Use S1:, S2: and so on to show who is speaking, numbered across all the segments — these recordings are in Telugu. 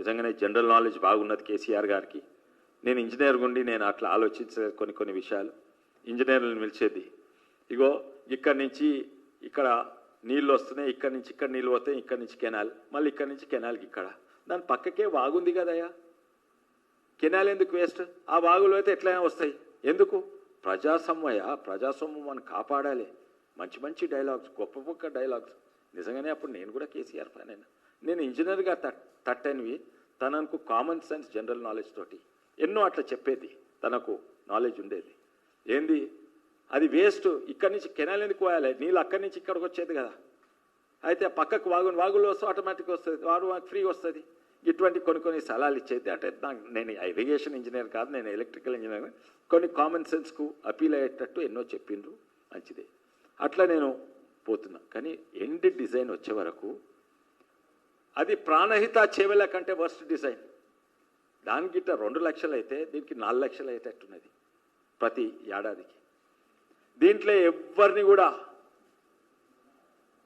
S1: నిజంగానే జనరల్ నాలెడ్జ్ బాగున్నది కేసీఆర్ గారికి. నేను ఇంజనీర్ గుండి నేను అట్లా ఆలోచించలేదు కొన్ని విషయాలు. ఇంజనీర్లను పిలిచేది, ఇగో ఇక్కడి నుంచి ఇక్కడ నీళ్ళు వస్తున్నాయి, ఇక్కడి నుంచి ఇక్కడ నీళ్ళు పోతాయి, ఇక్కడి నుంచి కెనాల్, మళ్ళీ ఇక్కడి నుంచి కెనాల్కి ఇక్కడ, దాని పక్కకే వాగుంది కదయ్యా, కెనాల్ ఎందుకు వేస్ట్? ఆ వాగులు అయితే ఎట్లయినా వస్తాయి, ఎందుకు? ప్రజాస్వామ్యం మనం కాపాడాలి. మంచి మంచి డైలాగ్స్, గొప్ప డైలాగ్స్. నిజంగానే అప్పుడు నేను కూడా కేసీఆర్ ఫ్యాన్ అయినా. నేను ఇంజనీర్గా తట్టనివి, తనకు కామన్ సెన్స్ జనరల్ నాలెడ్జ్ తోటి ఎన్నో అట్లా చెప్పేది, తనకు నాలెడ్జ్ ఉండేది. ఏంది అది వేస్ట్, ఇక్కడి నుంచి కెనాల్ ఎందుకు పోయాలి, నీళ్ళు అక్కడి నుంచి ఇక్కడికి వచ్చేది కదా, అయితే పక్కకు వాగులు వస్తే ఆటోమేటిక్గా వస్తుంది, వాడు ఫ్రీ వస్తుంది. ఇటువంటి కొన్ని సలహాలు ఇచ్చేది. అంటే నేను ఇరిగేషన్ ఇంజనీర్ కాదు, నేను ఎలక్ట్రికల్ ఇంజనీర్. కొన్ని కామన్ సెన్స్కు అపీల్ అయ్యేటట్టు ఎన్నో చెప్పిండ్రు, మంచిదే. అట్లా నేను పోతున్నా. కానీ ఎండ్ డిజైన్ వచ్చే వరకు అది ప్రాణహిత చేవెళ్ళ కంటే వర్స్ట్ డిజైన్. దానికి ఇట్లా 2 లక్షలు అయితే దీనికి 4 లక్షలు అయ్యేటట్టున్నది ప్రతి ఏడాదికి. దీంట్లో ఎవరిని కూడా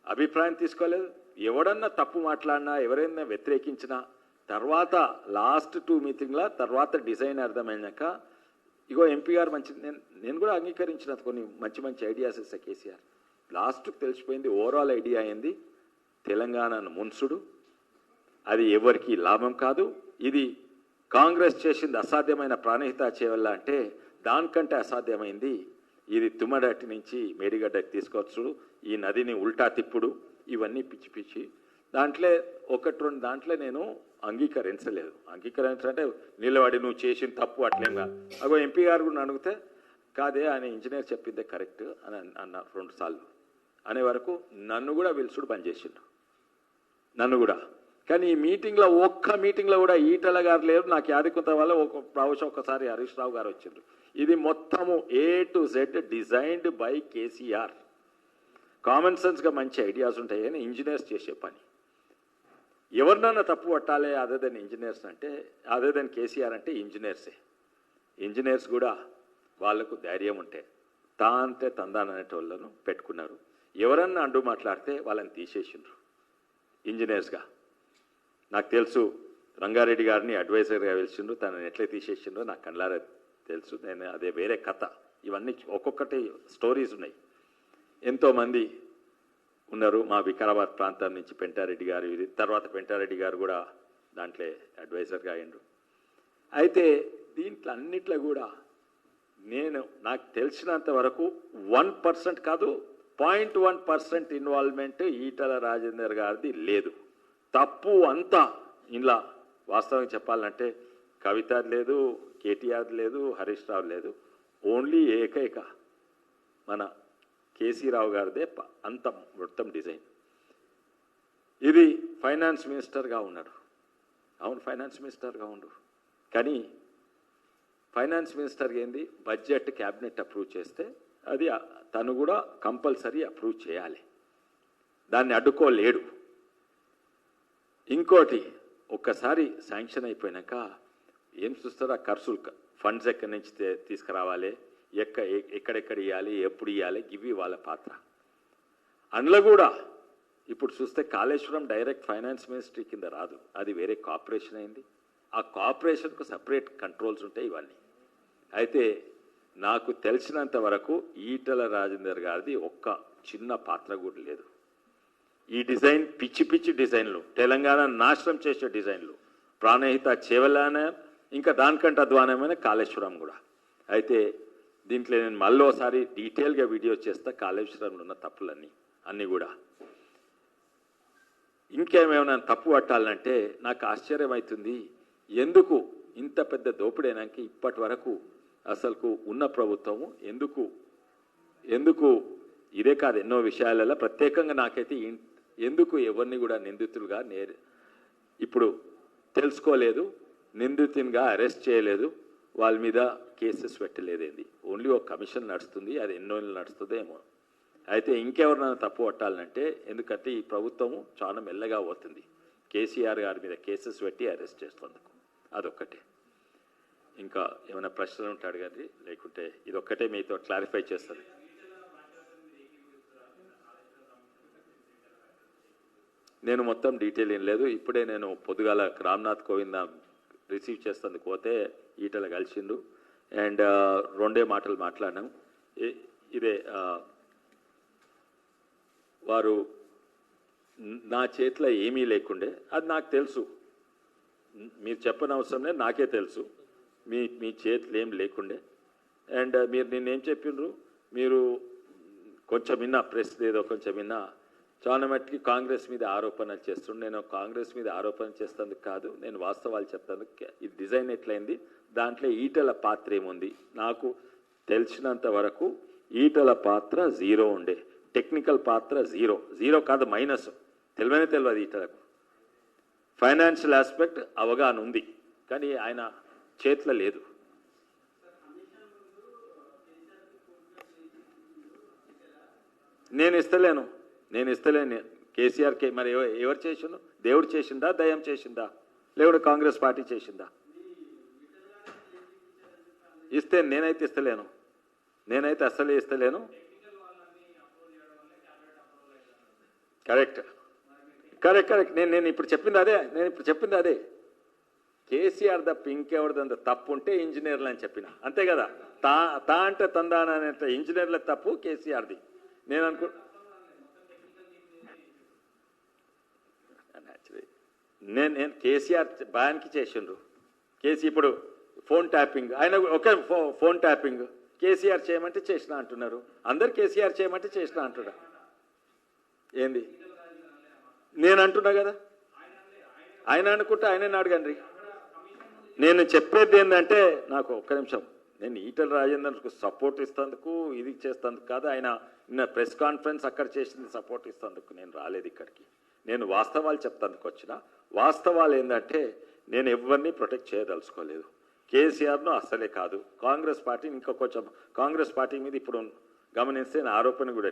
S1: అభిప్రాయం తీసుకోలేదు. ఎవడన్నా తప్పు మాట్లాడినా, ఎవరైనా వ్యతిరేకించినా, తర్వాత లాస్ట్ 2 మీటింగ్ల తర్వాత డిజైన్ అర్థమైనాక ఇగో ఎంపీ గారు మంచి, నేను కూడా అంగీకరించిన కొన్ని మంచి ఐడియాస్ ఇస్తా కేసీఆర్. లాస్ట్కి తెలిసిపోయింది, ఓవరాల్ ఐడియా అయింది తెలంగాణను మున్సుడు, అది ఎవరికి లాభం కాదు. ఇది కాంగ్రెస్ చేసింది అసాధ్యమైన ప్రాణహిత చేవల్ల అంటే దానికంటే అసాధ్యమైంది ఇది తుమ్మడట్టి నుంచి మేడిగడ్డకి తీసుకొచ్చు, ఈ నదిని ఉల్టా తిప్పుడు, ఇవన్నీ పిచ్చి. దాంట్లో 1-2 దాంట్లో నేను అంగీకరించలేదు. అంగీకరించాలంటే నిలబడి నువ్వు చేసిన తప్పు అట్లేం కాదు. అగో ఎంపీ గారు కూడా అడిగితే కాదే ఆయన ఇంజనీర్ చెప్పిందే కరెక్ట్ అని అన్న 2 సార్లు అనే వరకు నన్ను కూడా పిలుచుడు బంద్ చేసిండు, నన్ను కూడా. కానీ ఈ మీటింగ్లో ఒక్క మీటింగ్లో కూడా ఈటల గారు లేరు. నాకు యాదకుంత వల్ల ఒకసారి హరీష్ రావు గారు వచ్చిండ్రు. ఇది మొత్తము A to Z designed by KCR. Common సెన్స్గా మంచి ఐడియాస్ ఉంటాయని ఇంజనీర్స్ చేసే పని. ఎవరినన్నా తప్పు పట్టాలి అదే దాని ఇంజనీర్స్ అంటే, అదే దాని కేసీఆర్ అంటే ఇంజనీర్సే. ఇంజనీర్స్ కూడా వాళ్లకు ధైర్యం ఉంటే తాంతే తందాననేటోళ్ళను పెట్టుకున్నారు. ఎవరన్నా అండు మాట్లాడితే వాళ్ళని తీసేసిండ్రు ఇంజనీర్స్గా. నాకు తెలుసు రంగారెడ్డి గారిని అడ్వైజర్గా పిలిచిండ్రు, తనని ఎట్లా తీసేసిండ్రో నాకు కళ్ళారా తెలుసు. నేను అదే వేరే కథ. ఇవన్నీ ఒక్కొక్కటి స్టోరీస్ ఉన్నాయి. ఎంతోమంది ఉన్నారు మా వికారాబాద్ ప్రాంతం నుంచి, పెంటారెడ్డి గారు, తర్వాత పెంటారెడ్డి గారు కూడా దాంట్లో అడ్వైజర్గా అయ్యిండ్రు. అయితే దీంట్లో అన్నిట్లో కూడా నాకు తెలిసినంత వరకు 1% కాదు 0.1% ఇన్వాల్వ్మెంట్ ఈటల రాజేందర్ గారిది లేదు. తప్పు అంతా ఇలా వాస్తవంగా చెప్పాలంటే కవిత లేదు, కేటీఆర్ లేదు, హరీష్ రావు లేదు. ఓన్లీ ఏకైక మన కేసీ రావు గారిదే అంత మొత్తం డిజైన్. ఇది ఫైనాన్స్ మినిస్టర్గా ఉన్నాడు. అవును, ఫైనాన్స్ మినిస్టర్గా ఉండు. కానీ ఫైనాన్స్ మినిస్టర్గా ఏంది, బడ్జెట్ క్యాబినెట్ అప్రూవ్ చేస్తే అది తను కూడా కంపల్సరీ అప్రూవ్ చేయాలి, దాన్ని అడ్డుకోలేడు. ఇంకోటి, ఒక్కసారి శాంక్షన్ అయిపోయినాక ఏం చూస్తారో ఖర్చులు, ఫండ్స్ ఎక్కడి నుంచి తీసుకురావాలి, ఎక్కడెక్కడ ఇవ్వాలి, ఎప్పుడు ఇవ్వాలి, ఇవి వాళ్ళ పాత్ర. అందులో కూడా ఇప్పుడు చూస్తే కాళేశ్వరం డైరెక్ట్ ఫైనాన్స్ మినిస్ట్రీ కింద రాదు, అది వేరే కార్పొరేషన్ అయింది. ఆ కార్పొరేషన్కు సపరేట్ కంట్రోల్స్ ఉంటాయి ఇవన్నీ. అయితే నాకు తెలిసినంత వరకు ఈటల రాజేందర్ గారిది ఒక్క చిన్న పాత్ర కూడా లేదు. ఈ డిజైన్ పిచ్చి డిజైన్లు, తెలంగాణ నాశనం చేసే డిజైన్లు, ప్రాణహిత చేవలాన, ఇంకా దానికంటే అధ్వానమైన కాళేశ్వరం కూడా. అయితే దీంట్లో నేను మళ్ళీ ఒకసారి డీటెయిల్గా వీడియో చేస్తా, కాళేశ్వరంలో ఉన్న తప్పులన్నీ కూడా. ఇంకేమైనా తప్పు పట్టాలంటే నాకు ఆశ్చర్యం అవుతుంది, ఎందుకు ఇంత పెద్ద దోపిడైనాక ఇప్పటి వరకు అసలుకు ఉన్న ప్రభుత్వము ఎందుకు ఇదే కాదు ఎన్నో విషయాలలో ప్రత్యేకంగా నాకైతే ఎందుకు ఎవరిని కూడా నిందితులుగా ఇప్పుడు తెలుసుకోలేదు, నిందితునిగా అరెస్ట్ చేయలేదు, వాళ్ళ మీద కేసెస్ పెట్టలేదేంది. ఓన్లీ ఒక కమిషన్ నడుస్తుంది, అది ఎన్నో నడుస్తుందేమో. అయితే ఇంకెవరినైనా తప్పు పట్టాలంటే, ఎందుకంటే ఈ ప్రభుత్వము చాలా మెల్లగా పోతుంది, కేసీఆర్ గారి మీద కేసెస్ పెట్టి అరెస్ట్ చేస్తున్నందుకు. అదొక్కటే. ఇంకా ఏమైనా ప్రశ్నలు ఉంటాడు కానీ, లేకుంటే ఇదొక్కటే మీతో క్లారిఫై చేస్తుంది. నేను మొత్తం డీటెయిల్ ఏం లేదు. ఇప్పుడే నేను పొద్దుగాల రామ్నాథ్ కోవింద్ రిసీవ్ చేస్తుంది పోతే ఈటల కలిసిండు అండ్ రెండే మాటలు మాట్లాడినాం. ఇదే వారు నా చేతిలో ఏమీ లేకుండే, అది నాకు తెలుసు, మీరు చెప్పనవసరం లేదు, నాకే తెలుసు మీ చేతిలో ఏం లేకుండే. అండ్ మీరు నిన్నేం చెప్పిండ్రు, మీరు కొంచెం విన్నా, ప్రెస్ ఏదో కొంచెం విన్నా, చాలా మట్టుకి కాంగ్రెస్ మీద ఆరోపణలు చేస్తుండే. నేను కాంగ్రెస్ మీద ఆరోపణ చేస్తేందుకు కాదు, నేను వాస్తవాలు చెప్తాను. ఈ డిజైన్ ఎట్లయింది, దాంట్లో ఈటల పాత్ర ఏముంది, నాకు తెలిసినంత వరకు ఈటల పాత్ర జీరో ఉండే, టెక్నికల్ పాత్ర జీరో కాదు మైనస్, తెలియదు ఈటలకు. ఫైనాన్షియల్ ఆస్పెక్ట్ అవగాహన ఉంది, కానీ ఆయన చేతిలో లేదు. నేను ఇస్తలేను కేసీఆర్కి. మరి ఎవరు చేసిండు, దేవుడు చేసిందా, దయ్యం చేసిందా, లేవుడు కాంగ్రెస్ పార్టీ చేసిందా? ఇస్తే నేనైతే ఇస్తలేను, నేనైతే అస్సలే ఇస్తలేను. కరెక్ట్. నేను ఇప్పుడు చెప్పింది అదే. కేసీఆర్ తప్ప ఇంకెవరిదంత తప్పు ఉంటే ఇంజనీర్లు అని చెప్పిన, అంతే కదా. తా అంటే తందాన అనే ఇంజనీర్ల తప్పు కేసీఆర్ది. నేను కేసీఆర్ భయానికి చేసిండ్రు. ఇప్పుడు ఫోన్ ట్యాపింగ్, ఆయన ఒకే ఫోన్ ట్యాపింగ్ కేసీఆర్ చేయమంటే చేసిన అంటున్నారు, అందరు కేసీఆర్ చేయమంటే చేసిన అంటున్నారు. ఏంది నేను అంటున్నా కదా, ఆయన అనుకుంటే ఆయనని అడగండి. నేను చెప్పేది ఏంటంటే, నాకు ఒక్క నిమిషం, నేను ఈటల రాజేందర్కు సపోర్ట్ ఇస్తందుకు ఇది చేస్తందుకు కాదు, ఆయన నిన్న ప్రెస్ కాన్ఫరెన్స్ అక్కడ చేసింది సపోర్ట్ ఇస్తందుకు నేను రాలేదు ఇక్కడికి. నేను వాస్తవాలు చెప్తందుకు వచ్చిన. వాస్తవాలు ఏంటంటే, నేను ఎవరిని ప్రొటెక్ట్ చేయదలుచుకోలేదు. కేసీఆర్ను అస్సలే కాదు, కాంగ్రెస్ పార్టీని ఇంకా కొంచెం, కాంగ్రెస్ పార్టీ మీద ఇప్పుడు గమనిస్తే నా ఆరోపణ కూడా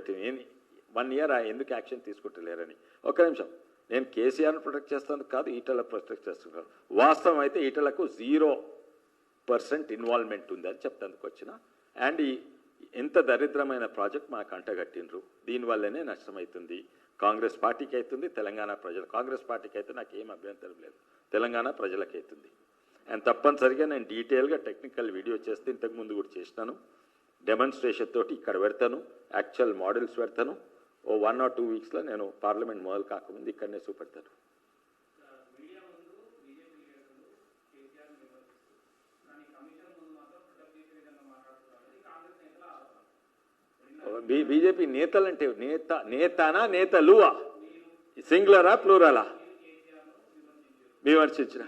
S1: 1 ఇయర్ ఎందుకు యాక్షన్ తీసుకుంటలేరని. ఒక్క నిమిషం, నేను కేసీఆర్ను ప్రొటెక్ట్ చేస్తాను కాదు, ఈటల ప్రొటెక్ట్ చేస్తున్నాను. వాస్తవం అయితే ఈటలకు 0% ఇన్వాల్వ్మెంట్ ఉంది అని చెప్తానికి వచ్చిన. అండ్ ఎంత దరిద్రమైన ప్రాజెక్ట్ మాకు అంటగట్టిండ్రు, దీనివల్లనే నష్టమవుతుంది. కాంగ్రెస్ పార్టీకి అవుతుంది, తెలంగాణ ప్రజలు, కాంగ్రెస్ పార్టీకి అయితే నాకు ఏం అభ్యంతరం లేదు, తెలంగాణ ప్రజలకు అవుతుంది. అండ్ తప్పనిసరిగా నేను డీటెయిల్గా టెక్నికల్ వీడియో చేస్తే ఇంతకుముందు కూడా చేసినాను, డెమాన్స్ట్రేషన్ తోటి ఇక్కడ పెడతాను, యాక్చువల్ మోడల్స్ పెడతాను. 1 or 2 వీక్స్లో నేను పార్లమెంట్ మొదలు కాకముందు ఇక్కడనే చూపెడతాను. బీజేపీ నేతలంటే నేతలువా, సింగులరా ప్లూరలా విమర్శించిన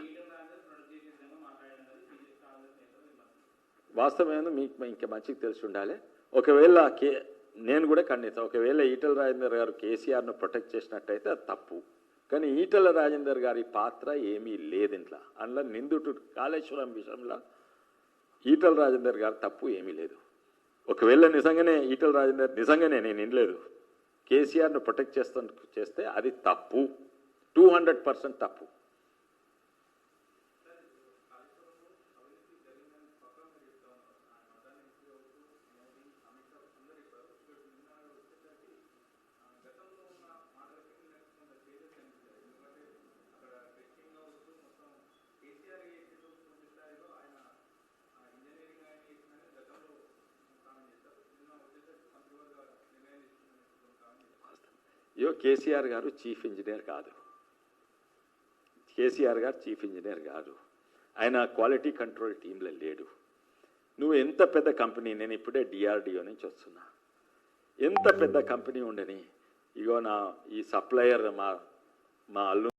S1: వాస్తవం ఏందో మీకు ఇంకా మంచిగా తెలిసి ఉండాలి. ఒకవేళ నేను కూడా ఖండిత, ఒకవేళ ఈటల రాజేందర్ గారు కేసీఆర్ను ప్రొటెక్ట్ చేసినట్టయితే అది తప్పు. కానీ ఈటల రాజేందర్ గారి పాత్ర ఏమీ లేదు ఇంట్లో. అందులో నిందుడు కాళేశ్వరం విషయంలో ఈటల రాజేందర్ గారు తప్పు ఏమీ లేదు. ఒకవేళ నిజంగానే ఈటల రాజేందర్ నిజంగానే నేను వినలేదు కేసీఆర్ను ప్రొటెక్ట్ చేస్తే అది తప్పు, 200% తప్పు. కేసీఆర్ గారు చీఫ్ ఇంజనీర్ కాదు, ఆయన క్వాలిటీ కంట్రోల్ టీంలో లేడు. నువ్వు ఎంత పెద్ద కంపెనీ, నేను ఇప్పుడే DRDO నుంచి వస్తున్నా, ఎంత పెద్ద కంపెనీ ఉండని, ఇగో ఈ సప్లయర్ మా అల్లు